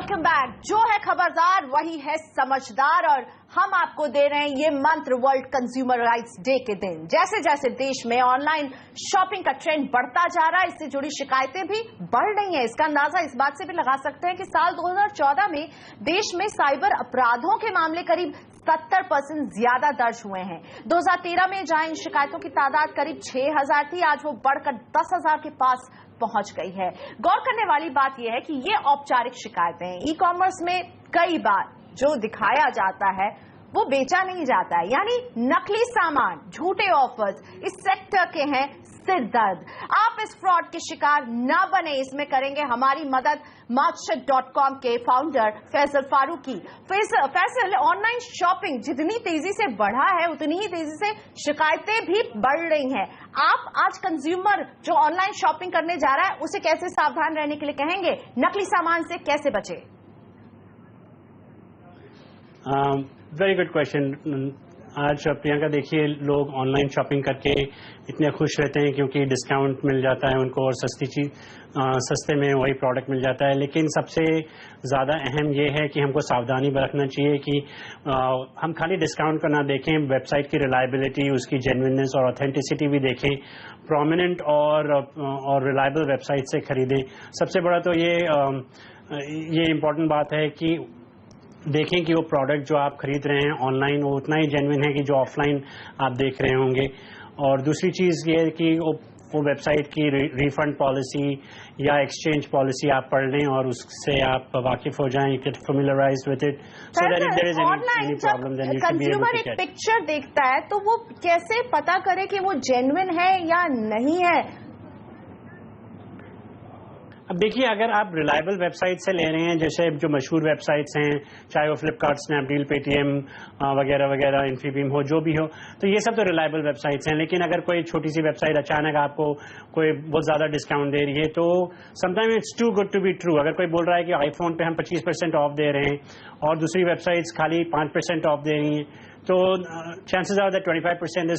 Welcome back. जो है खबरदार वही है समझदार, और हम आपको दे रहे हैं ये मंत्र वर्ल्ड कंज्यूमर राइट्स डे के दिन। जैसे जैसे देश में ऑनलाइन शॉपिंग का ट्रेंड बढ़ता जा रहा है, इससे जुड़ी शिकायतें भी बढ़ रही हैं। इसका अंदाजा इस बात से भी लगा सकते हैं कि साल 2014 में देश में साइबर अपराधों के मामले करीब 70% ज्यादा दर्ज हुए हैं। 2013 में जहां इन शिकायतों की तादाद करीब 6000 थी, आज वो बढ़कर 10,000 के पास पहुंच गई है। गौर करने वाली बात यह है कि ये औपचारिक शिकायतें हैं। ई कॉमर्स में कई बार जो दिखाया जाता है वो बेचा नहीं जाता है, यानी नकली सामान, झूठे ऑफर्स इस सेक्टर के हैं सिरदर्द। आप इस फ्रॉड के शिकार न बने, इसमें करेंगे हमारी मदद markshit.com के founder Faisal Farooqui. Faisal, online shopping जितनी तेजी से बढ़ा है उतनी ही तेजी से शिकायतें भी बढ़ रही हैं। आप आज कंज्यूमर जो ऑनलाइन शॉपिंग करने जा रहा है उसे कैसे सावधान रहने के लिए कहेंगे, नकली सामान से कैसे बचे? Very good question. आज प्रियंका देखिए, लोग ऑनलाइन शॉपिंग करके इतने खुश रहते हैं क्योंकि डिस्काउंट मिल जाता है उनको और सस्ते में वही प्रोडक्ट मिल जाता है। लेकिन सबसे ज़्यादा अहम ये है कि हमको सावधानी बरतना चाहिए कि हम खाली डिस्काउंट को ना देखें, वेबसाइट की रिलायबिलिटी, उसकी जेन्युइननेस और ऑथेंटिसिटी भी देखें। प्रोमिनेंट और रिलायबल वेबसाइट से खरीदें। सबसे बड़ा तो ये इम्पोर्टेंट बात है कि देखें कि वो प्रोडक्ट जो आप खरीद रहे हैं ऑनलाइन वो उतना ही जेन्युइन है कि जो ऑफलाइन आप देख रहे होंगे। और दूसरी चीज़ ये है कि वो वेबसाइट की रिफंड पॉलिसी या एक्सचेंज पॉलिसी आप पढ़ लें और उससे आप वाकिफ हो जाएं, get familiarized with it, so that if there is any problem then you should be able to get. एक पिक्चर देखता है तो वो कैसे पता करे कि वो जेन्युइन है या नहीं है? अब देखिए, अगर आप रिलायबल वेबसाइट से ले रहे हैं, जैसे जो मशहूर वेबसाइट्स हैं, चाहे वो फ्लिपकार्ट, स्नैपडील, पेटीएम वगैरह वगैरह, इन्फीबीम हो, जो भी हो, तो ये सब तो रिलायबल वेबसाइट्स हैं। लेकिन अगर कोई छोटी सी वेबसाइट अचानक आपको कोई बहुत ज़्यादा डिस्काउंट दे रही है तो sometime it's too good to be true. अगर कोई बोल रहा है कि आईफोन पे हम 25% ऑफ दे रहे हैं और दूसरी वेबसाइट्स खाली 5% ऑफ दे रही हैं, तो chances are that 25%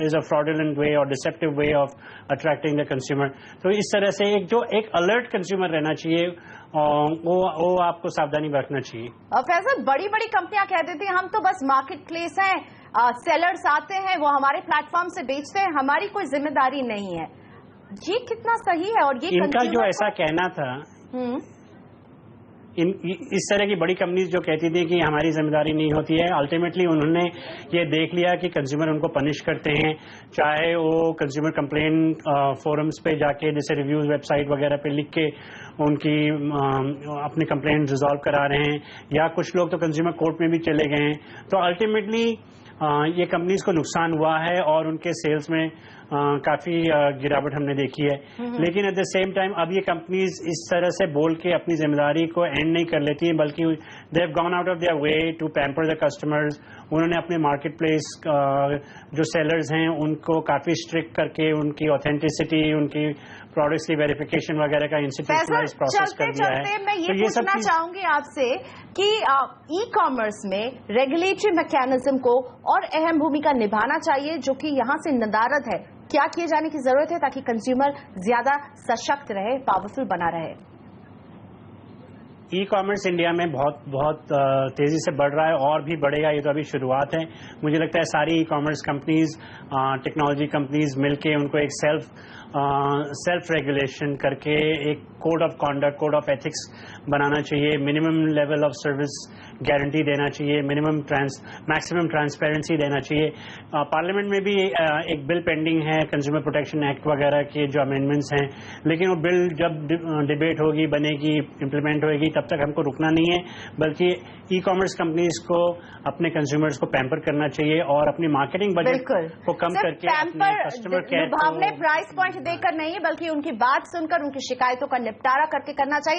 is a fraudulent way or deceptive way of attracting the consumer. तो इस तरह से एक अलर्ट कंज्यूमर रहना चाहिए, वो आपको सावधानी बरतना चाहिए। फैसल, बड़ी बड़ी कंपनियां कह देती हैं हम तो बस मार्केट प्लेस हैं, सेलर्स आते हैं वो हमारे प्लेटफॉर्म से बेचते हैं, हमारी कोई जिम्मेदारी नहीं है। ये कितना सही है? और ये इनका जो ऐसा कहना था, इस तरह की बड़ी कंपनीज जो कहती थी कि हमारी जिम्मेदारी नहीं होती है, अल्टीमेटली उन्होंने ये देख लिया कि कंज्यूमर उनको पनिश करते हैं, चाहे वो कंज्यूमर कंप्लेन फोरम्स पे जाके जैसे रिव्यूज वेबसाइट वगैरह पे लिख के उनकी अपनी कंप्लेन रिजॉल्व करा रहे हैं, या कुछ लोग तो कंज्यूमर कोर्ट में भी चले गए हैं। तो अल्टीमेटली ये कंपनीज को नुकसान हुआ है और उनके सेल्स में काफ़ी गिरावट हमने देखी है। लेकिन एट द सेम टाइम अब ये कंपनीज इस तरह से बोल के अपनी जिम्मेदारी को एंड नहीं कर लेती हैं, बल्कि they have gone out of their way to pamper the customers. उन्होंने अपने मार्केट प्लेस जो सेलर्स हैं उनको काफ़ी स्ट्रिक्ट करके उनकी ऑथेंटिसिटी, उनकी प्रोडक्ट्स की वेरिफिकेशन वगैरह का इंस्टीट्यूशनलाइज्ड प्रोसेस कर दिया है। मैं ये पूछना चाहूंगी आपसे कि ई कॉमर्स में रेगुलेटरी मैकेनिज्म को और अहम भूमिका निभाना चाहिए, जो कि यहाँ से नदारद है। क्या किए जाने की जरूरत है ताकि कंज्यूमर ज्यादा सशक्त रहे, पावरफुल बना रहे? ई कॉमर्स इंडिया में बहुत तेजी से बढ़ रहा है और भी बढ़ेगा, ये तो अभी शुरुआत है। मुझे लगता है सारी e commerce companies, technology companies मिलके उनको एक सेल्फ रेगुलेशन करके एक code of conduct, code of ethics बनाना चाहिए, minimum level of service guarantee देना चाहिए, मैक्सिमम ट्रांसपेरेंसी देना चाहिए। पार्लियामेंट में भी एक बिल पेंडिंग है, कंज्यूमर प्रोटेक्शन एक्ट वगैरह के जो अमेंडमेंट्स हैं, लेकिन वो बिल जब डिबेट होगी, बनेगी, इम्प्लीमेंट होगी, तब तक हमको रुकना नहीं है, बल्कि ई कॉमर्स कंपनीज को अपने कंज्यूमर्स को पैम्पर करना चाहिए और अपनी मार्केटिंग बजट को कम करके अपने कस्टमर केयर प्राइस पॉइंट देकर नहीं, बल्कि उनकी बात सुनकर उनकी शिकायतों का निपटारा करके करना चाहिए।